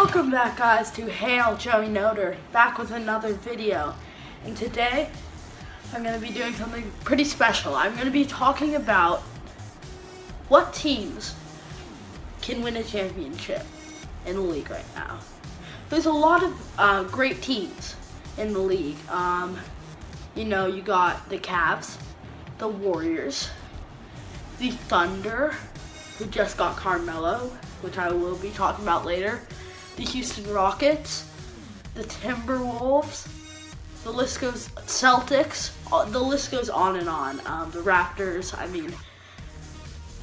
Welcome back, guys, to Hail Joey Noter, back with another video. And today I'm going to be doing something pretty special. I'm going to be talking about what teams can win a championship in the league right now. There's a lot of great teams in the league. You got the Cavs, the Warriors, the Thunder, who just got Carmelo, which I will be talking about later, the Houston Rockets, the Timberwolves, the list goes, Celtics, the list goes on and on, the Raptors. I mean,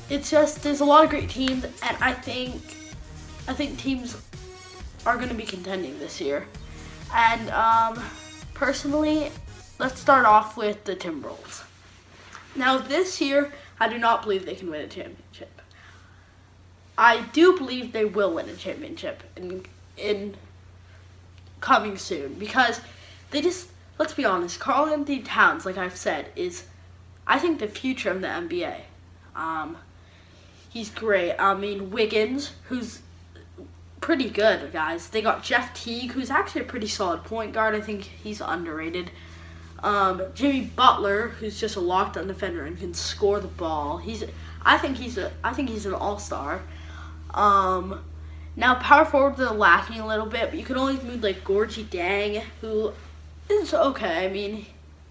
it's just, there's a lot of great teams, and I think teams are going to be contending this year. And personally, let's start off with the Timberwolves. Now this year, I do not believe they can win a championship. I do believe they will win a championship in coming soon, because they just, let's be honest, Karl-Anthony Towns, like I've said, is, I think, the future of the NBA. He's great. I mean, Wiggins, who's pretty good, guys. They got Jeff Teague, who's actually a pretty solid point guard. I think he's underrated. Jimmy Butler, who's just a lockdown defender and can score the ball. I think he's an all-star. Now power forwards are lacking a little bit, but you can always move like Gorgie Dang, who is okay. I mean,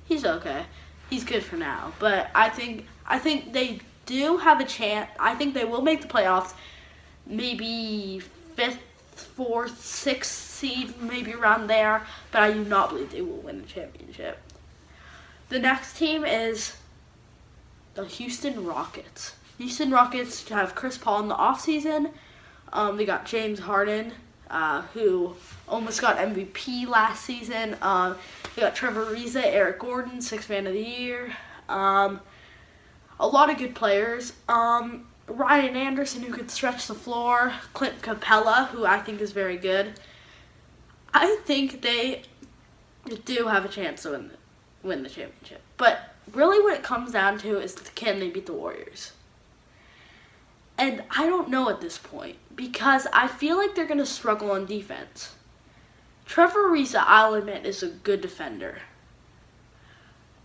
he's okay. He's good for now. But I think they do have a chance. I think they will make the playoffs. Maybe 5th, 4th, 6th seed, maybe around there. But I do not believe they will win the championship. The next team is the Houston Rockets. Houston Rockets have Chris Paul in the offseason. They got James Harden, who almost got MVP last season. They got Trevor Ariza, Eric Gordon, 6th Man of the Year. A lot of good players. Ryan Anderson, who could stretch the floor. Clint Capella, who I think is very good. I think they do have a chance to win the championship. But really what it comes down to is, can they beat the Warriors? And I don't know at this point, because I feel like they're going to struggle on defense. Trevor Ariza, I'll admit, is a good defender.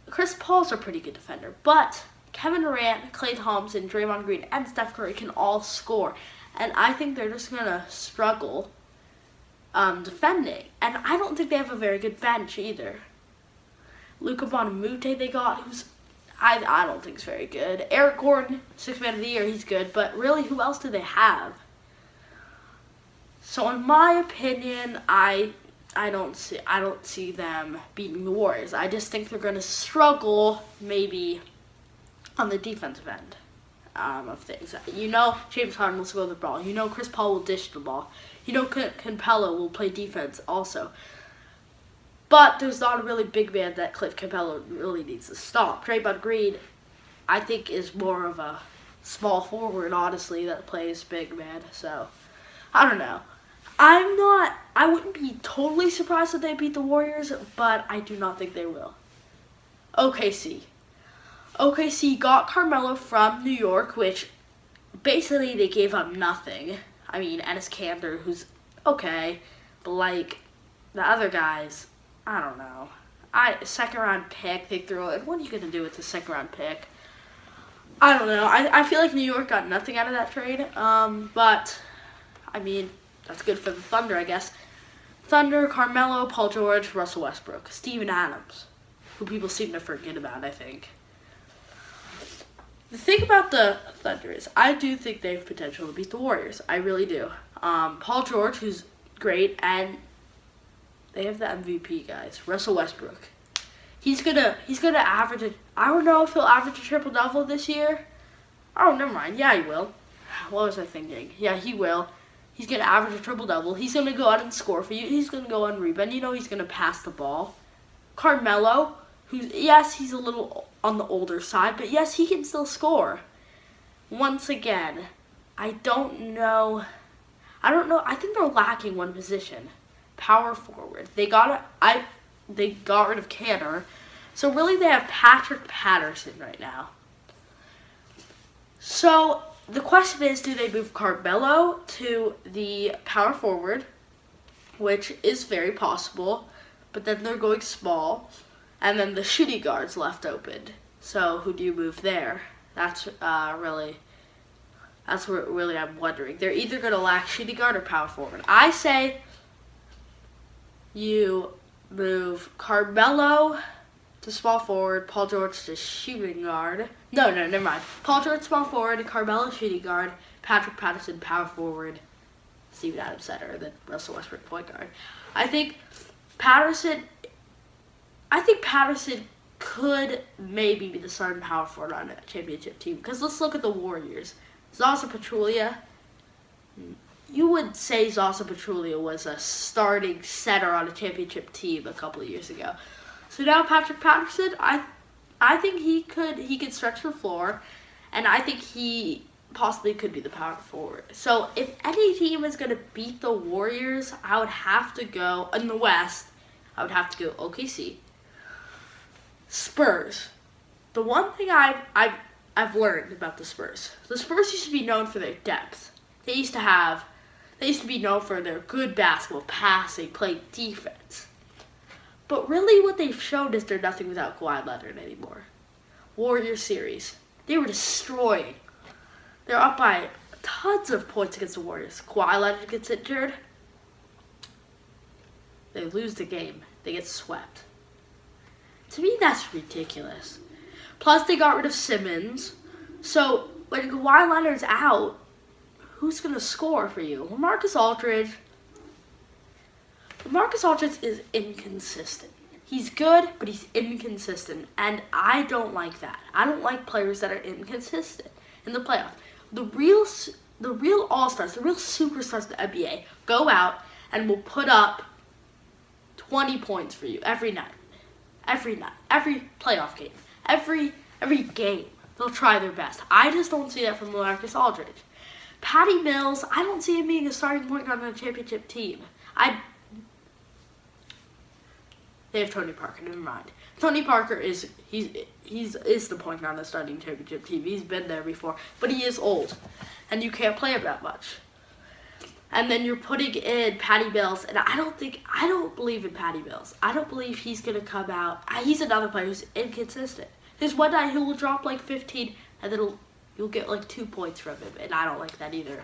Chris Paul's a pretty good defender, but Kevin Durant, Klay Thompson, Draymond Green, and Steph Curry can all score. And I think they're just going to struggle defending. And I don't think they have a very good bench either. Luka Bonamute they got, who's I don't think is very good. Eric Gordon, 6th Man of the Year, he's good, but really, who else do they have? So in my opinion, I don't see them beating the Warriors. I just think they're going to struggle maybe on the defensive end of things. James Harden will score the ball. Chris Paul will dish the ball. Capella will play defense also. But there's not a really big man that Clint Capella really needs to stop. Draymond Green, I think, is more of a small forward, honestly, that plays big man. So, I don't know. I wouldn't be totally surprised if they beat the Warriors, but I do not think they will. OKC. OKC got Carmelo from New York, which basically they gave up nothing. I mean, Enes Kanter, who's okay, but like the other guys, I don't know. Second round pick, they threw it. What are you going to do with the second round pick? I don't know. I feel like New York got nothing out of that trade. But, I mean, that's good for the Thunder, I guess. Thunder, Carmelo, Paul George, Russell Westbrook, Steven Adams, who people seem to forget about, I think. The thing about the Thunder is, I do think they have potential to beat the Warriors. I really do. Paul George, who's great, and they have the MVP, guys. Russell Westbrook. He's gonna average I don't know if he'll average a triple-double this year. Oh, never mind. Yeah, he will. What was I thinking? Yeah, he will. He's gonna average a triple-double. He's gonna go out and score for you. He's gonna go on rebound. He's gonna pass the ball. Carmelo, yes, he's a little on the older side, but yes, he can still score. Once again, I don't know. I think they're lacking one position. Power forward. They got rid of Canner. So really they have Patrick Patterson right now. So the question is, do they move Carmelo to the power forward, which is very possible. But then they're going small, and then the shooting guard's left open. So who do you move there? That's what really I'm wondering. They're either going to lack shooting guard or power forward. I say you move Carmelo to small forward, Paul George to shooting guard. No, never mind. Paul George small forward, Carmelo shooting guard, Patrick Patterson power forward, Steven Adams center, and then Russell Westbrook point guard. I think Patterson could maybe be the starting power forward on a championship team. Because let's look at the Warriors. Zaza Pachulia. You would say Zaza Pachulia was a starting center on a championship team a couple of years ago. So now Patrick Patterson, I think he could stretch the floor, and I think he possibly could be the power forward. So if any team is going to beat the Warriors, I would have to go in the West. I would have to go OKC. Spurs. The one thing I've learned about the Spurs used to be known for their depth. They used to be known for their good basketball, passing, playing defense. But really what they've shown is they're nothing without Kawhi Leonard anymore. Warriors series. They were destroying. They're up by tons of points against the Warriors. Kawhi Leonard gets injured. They lose the game. They get swept. To me, that's ridiculous. Plus, they got rid of Simmons. So, when Kawhi Leonard's out, who's going to score for you? LaMarcus Aldridge is inconsistent. He's good, but he's inconsistent. And I don't like that. I don't like players that are inconsistent in the playoffs. The real all-stars, the real superstars in the NBA go out and will put up 20 points for you every night. Every playoff game, every game, they'll try their best. I just don't see that from LaMarcus Aldridge. Patty Mills, I don't see him being a starting point guard on a championship team. They have Tony Parker. Never mind. Tony Parker is the point guard on the starting championship team. He's been there before, but he is old, and you can't play him that much. And then you're putting in Patty Mills, and I don't believe in Patty Mills. I don't believe he's going to come out. He's another player who's inconsistent. There's one night he will drop like 15, and then you'll get like 2 points from him, and I don't like that either.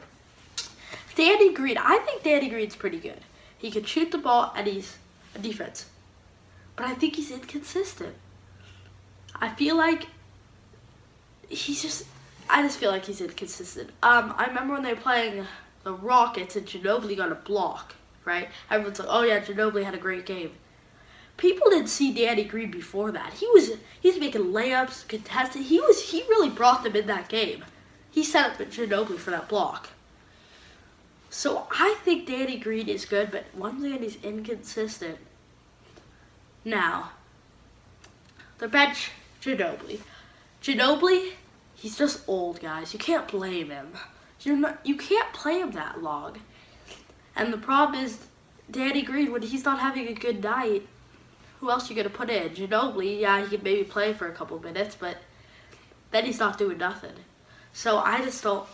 Danny Green, I think Danny Green's pretty good. He can shoot the ball, and he's a defense. But I think he's inconsistent. I just feel like he's inconsistent. I remember when they were playing the Rockets and Ginobili got a block, right? Everyone's like, oh yeah, Ginobili had a great game. People didn't see Danny Green before that. He was making layups, contested. He really brought them in that game. He set up Ginobili for that block. So I think Danny Green is good, but one thing he's inconsistent. Now, the bench, Ginobili. Ginobili, he's just old, guys. You can't blame him. You can't play him that long. And the problem is, Danny Green, when he's not having a good night, who else you gonna put in? Ginobili, yeah, he can maybe play for a couple minutes, but then he's not doing nothing. So I just don't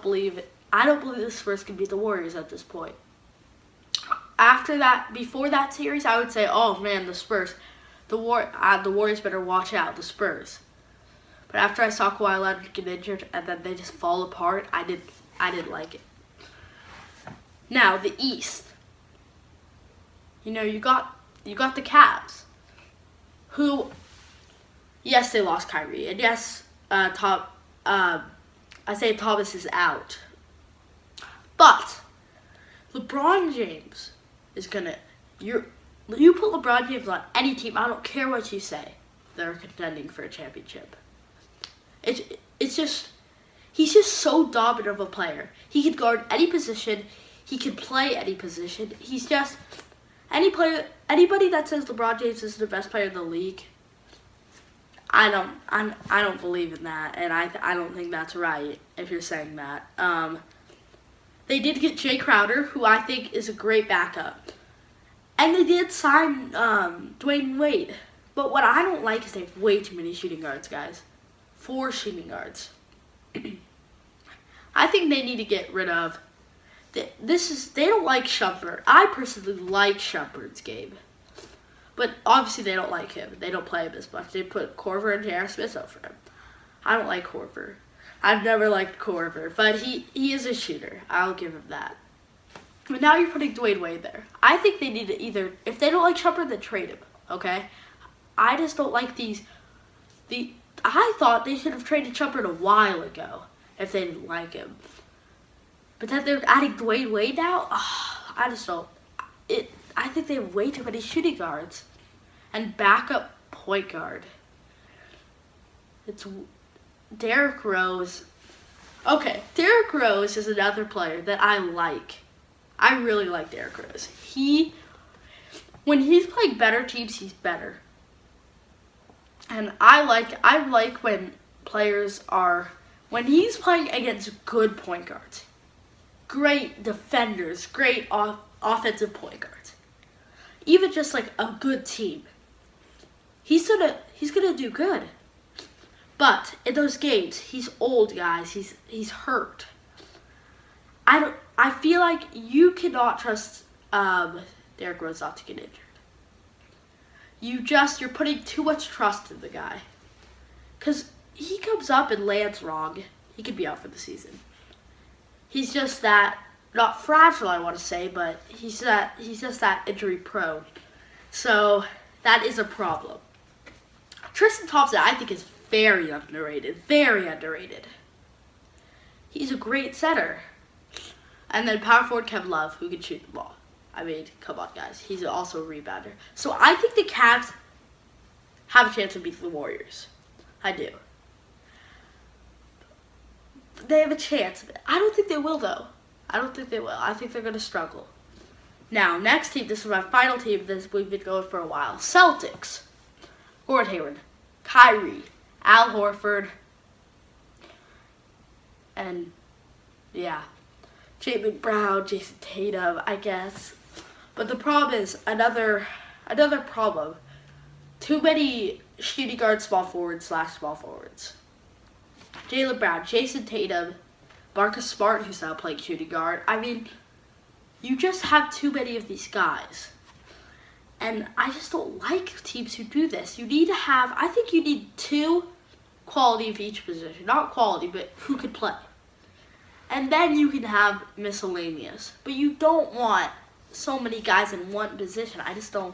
believe it. I don't believe the Spurs can beat the Warriors at this point. Before that series, I would say, oh man, the Spurs, the Warriors better watch out, the Spurs. But after I saw Kawhi Leonard get injured and then they just fall apart, I didn't like it. Now the East. You got the Cavs, who, yes, they lost Kyrie, and yes, Isaiah Thomas is out. But LeBron James is gonna. You put LeBron James on any team, I don't care what you say, they're contending for a championship. It's just, he's just so dominant of a player. He can guard any position. He can play any position. He's just anybody that says LeBron James is the best player in the league, I don't believe in that, and I don't think that's right if you're saying that. They did get Jay Crowder, who I think is a great backup. And they did sign Dwayne Wade. But what I don't like is they have way too many shooting guards, guys. 4 shooting guards. I think they need to get rid of they don't like Shumpert. I personally like Shumpert's game. But obviously they don't like him. They don't play him as much. They put Corver and J.R. Smith over him. I don't like Corver. I've never liked Corver, but he is a shooter. I'll give him that. But now you're putting Dwayne Wade there. I think they need to either, if they don't like Shumpert, then trade him, okay? I just don't like I thought they should have traded Shumpert a while ago if they didn't like him. But then they're adding Dwayne Wade now? Oh, I just don't. I think they have way too many shooting guards and backup point guard. It's Derrick Rose. Okay, Derrick Rose is another player that I like. I really like Derrick Rose. When he's playing better teams, he's better. And I like when when he's playing against good point guards, great defenders, great offensive point guards. Even just like a good team, he's gonna do good. But in those games, he's old, guys. He's hurt. I feel like you cannot trust Derrick Rose not to get injured. You're putting too much trust in the guy, because he comes up and lands wrong, he could be out for the season. He's just that. Not fragile, I want to say, but he's just that injury prone. So that is a problem. Tristan Thompson, I think, is very underrated. Very underrated. He's a great center. And then power forward Kevin Love, who can shoot the ball. I mean, come on, guys. He's also a rebounder. So I think the Cavs have a chance to beat the Warriors. I do. They have a chance. I don't think they will, though. I don't think they will. I think they're going to struggle. Now, next team, this is my final team. We've been going for a while. Celtics. Gordon Hayward, Kyrie, Al Horford, and, yeah, Jaylen Brown, Jason Tatum, I guess. But the problem is, another problem, too many shooting guard small forwards / small forwards. Jaylen Brown, Jason Tatum, Marcus Smart, who's now playing shooting guard. I mean, you just have too many of these guys. And I just don't like teams who do this. I think you need 2 quality of each position. Not quality, but who could play. And then you can have miscellaneous. But you don't want so many guys in one position. I just don't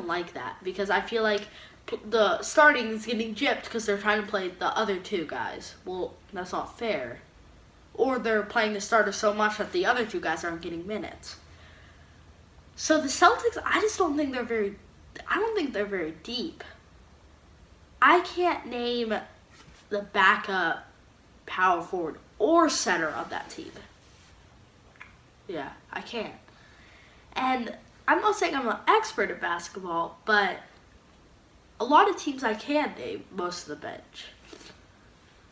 like that, because I feel like the starting is getting gypped because they're trying to play the other 2 guys. Well, that's not fair. Or they're playing the starter so much that the other 2 guys aren't getting minutes. So the Celtics, I don't think they're very deep. I can't name the backup power forward or center of that team. Yeah, I can't. And I'm not saying I'm an expert at basketball, but a lot of teams I can name most of the bench.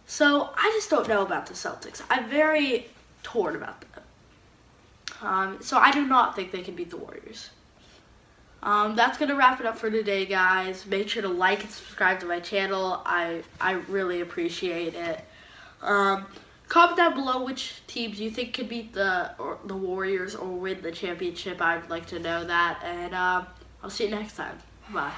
So I just don't know about the Celtics. I'm very torn about them. So I do not think they can beat the Warriors. That's going to wrap it up for today, guys. Make sure to like and subscribe to my channel. I really appreciate it. Comment down below which teams you think could beat the Warriors or win the championship. I'd like to know that. And I'll see you next time. Bye.